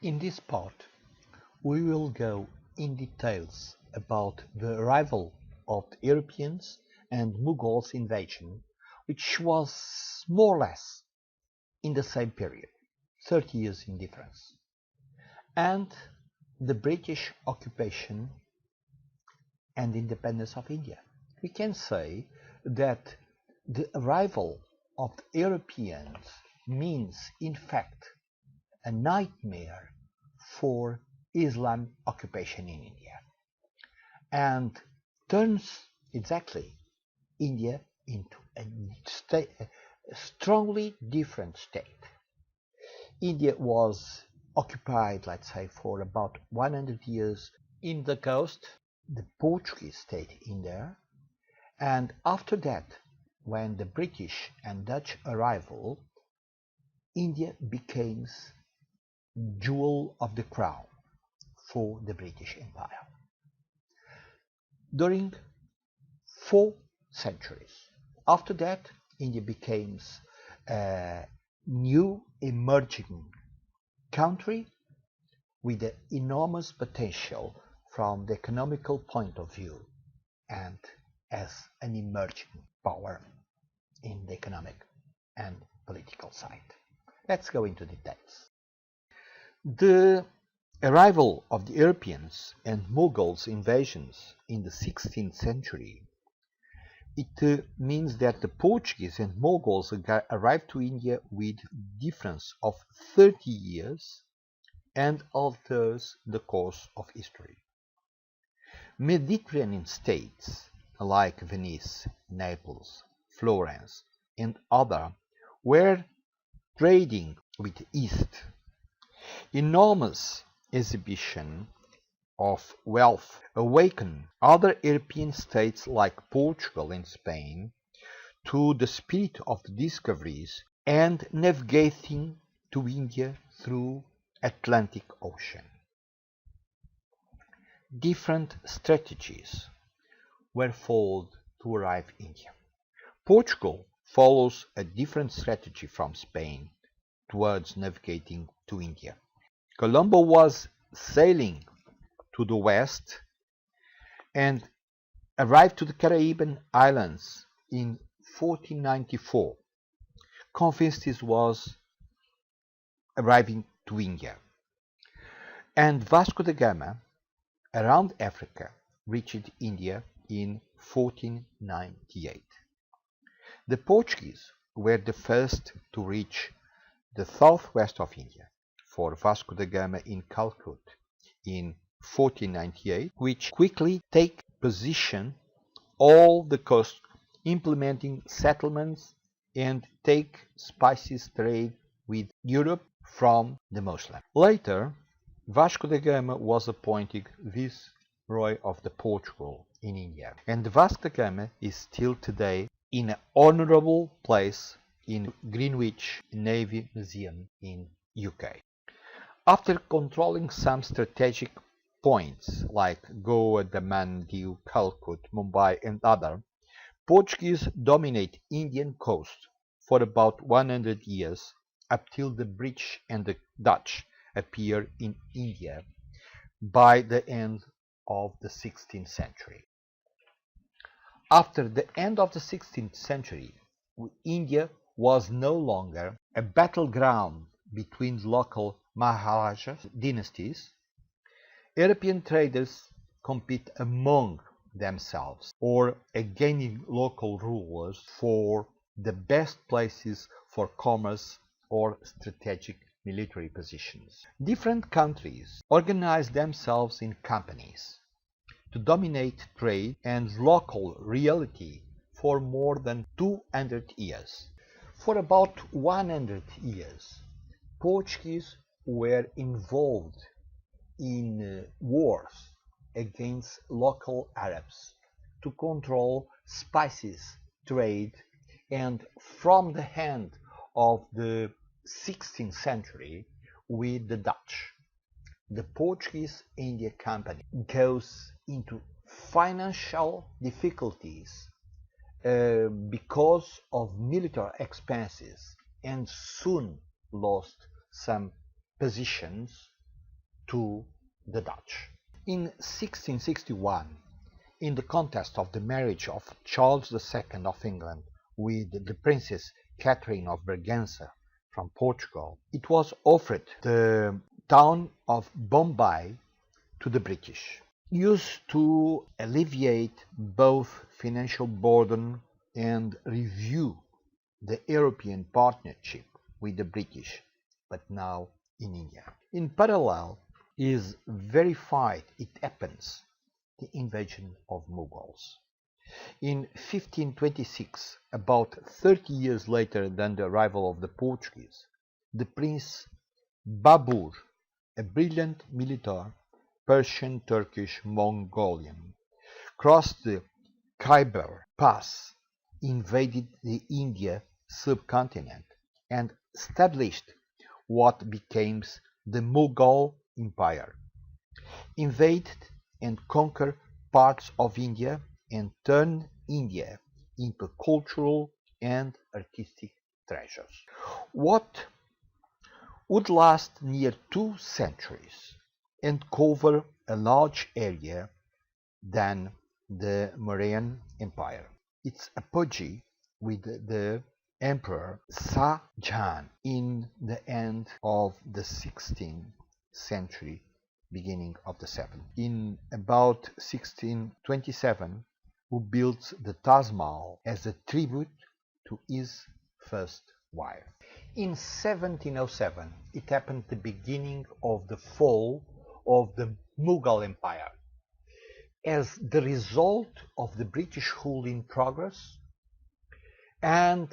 In this part, we will go in details about the arrival of the Europeans and Mughals invasion, which was more or less in the same period, 30 years in difference, and the British occupation and independence of India. We can say that the arrival of the Europeans means, in fact, a nightmare for Islam occupation in India, and turns exactly India into a strongly different state. India was occupied, let's say, for about 100 years in the coast, the Portuguese state in there, and after that, when the British and Dutch arrival, India became jewel of the crown for the British Empire. During 4 centuries. After that, India became a new emerging country with an enormous potential from the economical point of view and as an emerging power in the economic and political side. Let's go into details. The arrival of the Europeans and Mughals invasions in the 16th century, it means that the Portuguese and Mughals arrived to India with difference of 30 years and alters the course of history. Mediterranean states like Venice, Naples, Florence, and others were trading with the East. Enormous exhibition of wealth awakened other European states like Portugal and Spain to the spirit of the discoveries and navigating to India through Atlantic Ocean. Different strategies were followed to arrive in India. Portugal follows a different strategy from Spain towards navigating to India. Colombo was sailing to the west and arrived to the Caribbean islands in 1494, convinced he was arriving to India. And Vasco da Gama, around Africa, reached India in 1498. The Portuguese were the first to reach the southwest of India, for Vasco da Gama in Calcutta in 1498, which quickly take position all the coast, implementing settlements and take spices trade with Europe from the Muslim. Later, Vasco da Gama was appointed Viceroy of the Portugal in India, and Vasco da Gama is still today in an honorable place in Greenwich Navy Museum in UK. After controlling some strategic points like Goa, Daman, Diu, Calcutta, Mumbai, and others, Portuguese dominate Indian coast for about 100 years up till the British and the Dutch appear in India by the end of the 16th century. After the end of the 16th century, India was no longer a battleground between local Maharaja dynasties. European traders compete among themselves or against local rulers for the best places for commerce or strategic military positions. Different countries organized themselves in companies to dominate trade and local reality for more than 200 years. For about 100 years, Portuguese were involved in wars against local Arabs to control spices trade, and from the hand of the 16th century with the Dutch, the Portuguese India Company goes into financial difficulties because of military expenses and soon lost some positions to the Dutch. In 1661, in the context of the marriage of Charles II of England with the Princess Catherine of Braganza from Portugal, it was offered the town of Bombay to the British, used to alleviate both financial burden and review the European partnership with the British, but now in India. In parallel is verified it happens the invasion of Mughals. In 1526, about 30 years later than the arrival of the Portuguese, the Prince Babur, a brilliant military Persian, Turkish, Mongolian, crossed the Khyber Pass, invaded the India subcontinent, and established what became the Mughal Empire, invaded and conquered parts of India and turned India into cultural and artistic treasures. What would last near 2 centuries and cover a large area than the Maury Empire. Its apogee with the Emperor Shah Jahan in the end of the 16th century, beginning of the 7th. In about 1627, who built the Taj Mahal as a tribute to his first wife. In 1707, it happened the beginning of the fall of the Mughal Empire as the result of the British rule in progress and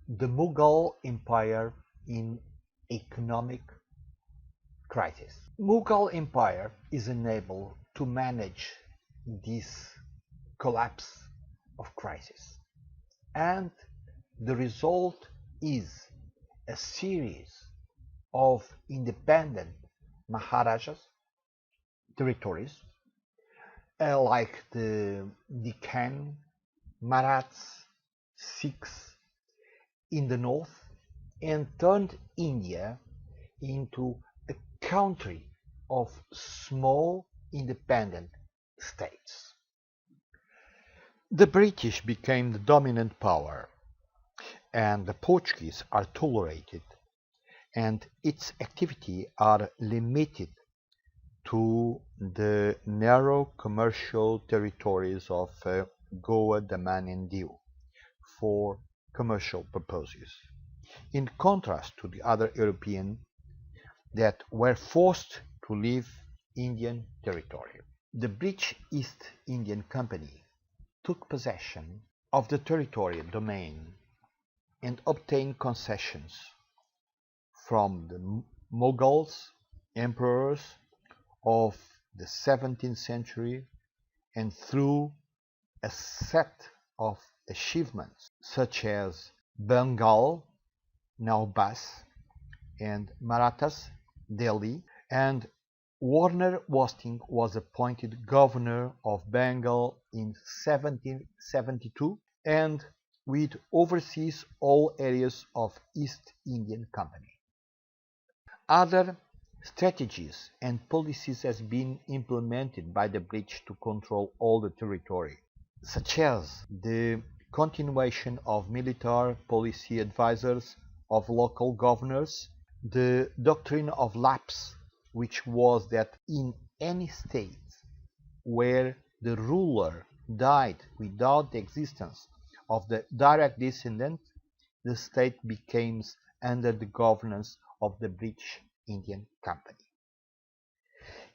the Mughal Empire in economic crisis. Mughal Empire is unable to manage this collapse of crisis, and the result is a series of independent Maharajas territories like the Deccan, Maraths, Sikhs in the north, and turned India into a country of small independent states. The British became the dominant power, and the Portuguese are tolerated, and its activity are limited to the narrow commercial territories of Goa, Daman and Diu for commercial purposes, in contrast to the other Europeans that were forced to leave Indian territory. The British East Indian Company took possession of the territorial domain and obtained concessions from the Mughals, emperors of the 17th century, and through a set of achievements such as Bengal, now Bas, and Marathas, Delhi, and Warner Hastings was appointed governor of Bengal in 1772 and would oversees all areas of East Indian Company. Other strategies and policies has been implemented by the British to control all the territory, such as the continuation of military policy advisors of local governors, the doctrine of lapse, which was that in any state where the ruler died without the existence of the direct descendant, the state became under the governance of the British Indian Company.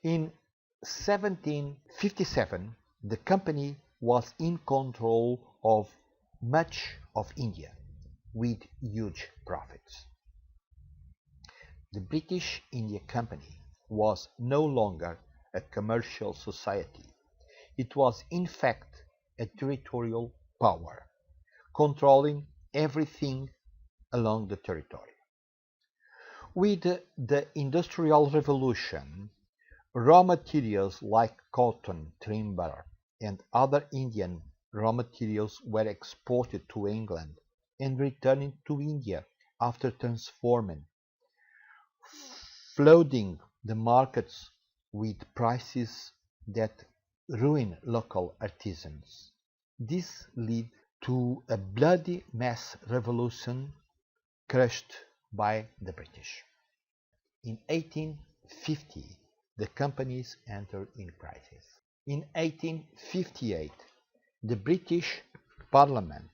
In 1757, the company was in control of much of India with huge profits. The British India Company was no longer a commercial society. It was in fact a territorial power, controlling everything along the territory. With the Industrial Revolution, raw materials like cotton, timber, and other Indian raw materials were exported to England and returned to India after transforming, flooding the markets with prices that ruin local artisans. This led to a bloody mass revolution crushed by the British. In 1850, the companies entered in crisis. In 1858, the British Parliament,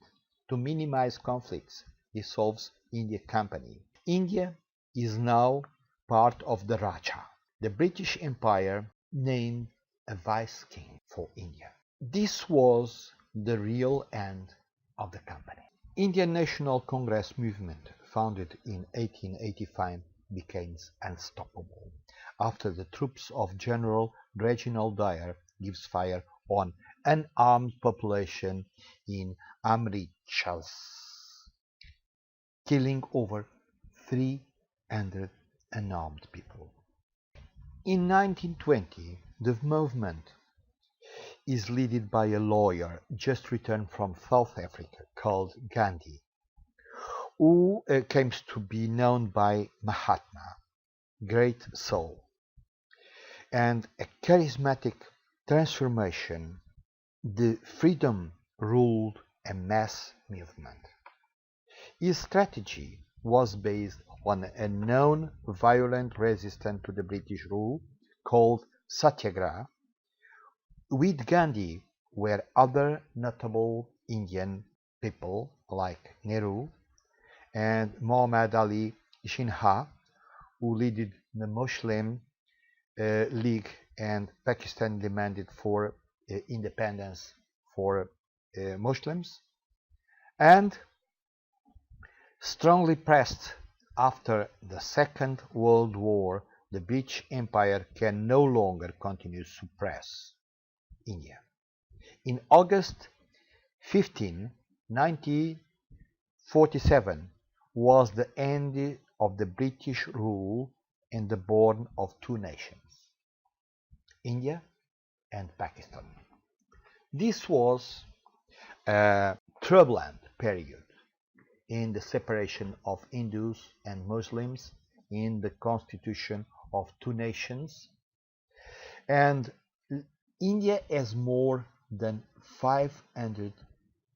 to minimize conflicts, dissolves India Company. India is now part of the Raja. The British Empire named a vice king for India. This was the real end of the company. Indian National Congress movement, founded in 1885, became unstoppable after the troops of General Reginald Dyer gives fire on unarmed population in Amritsar, killing over 300 unarmed people. In 1920, the movement is led by a lawyer just returned from South Africa called Gandhi, who came to be known by Mahatma, great soul, and a charismatic transformation. The freedom ruled a mass movement. His strategy was based on a known violent resistance to the British rule called Satyagraha. With Gandhi were other notable Indian people like Nehru and Muhammad Ali Jinnah, who led the Muslim League, and Pakistan demanded for independence for Muslims, and strongly pressed after the Second World War, the British Empire can no longer continue to suppress India. In August 15, 1947 was the end of the British rule and the born of two nations, India and Pakistan. This was a turbulent period in the separation of Hindus and Muslims in the constitution of two nations, and India has more than 500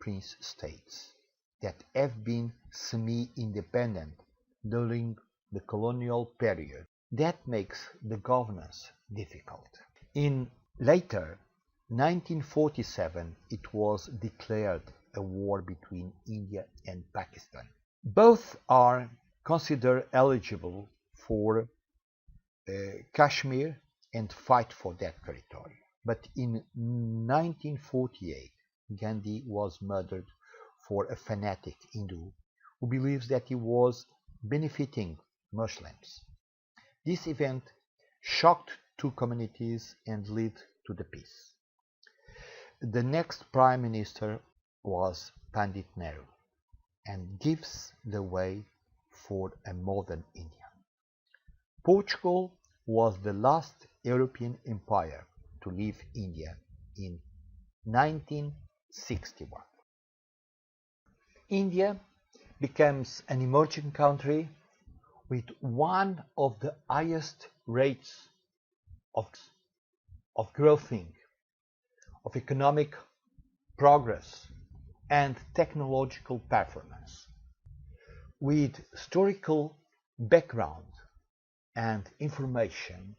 prince states that have been semi-independent during the colonial period. That makes the governance difficult. In later 1947, it was declared a war between India and Pakistan. Both are considered eligible for Kashmir and fight for that territory. But in 1948, Gandhi was murdered for a fanatic Hindu who believes that he was benefiting Muslims. This event shocked two communities and led to the peace. The next Prime Minister was Pandit Nehru and gives the way for a modern India. Portugal was the last European empire to leave India in 1961. India becomes an emerging country with one of the highest rates of growing, of economic progress and technological performance. With historical background and information,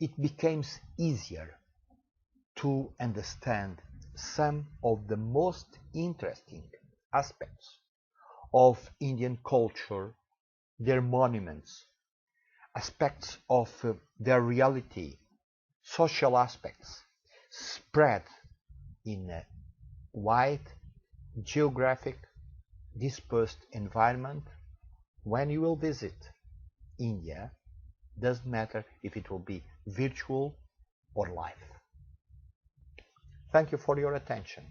it becomes easier to understand some of the most interesting aspects of Indian culture, their monuments, aspects of their reality, social aspects, spread in a wide, geographic, dispersed environment. When you will visit India, doesn't matter if it will be virtual or live. Thank you for your attention.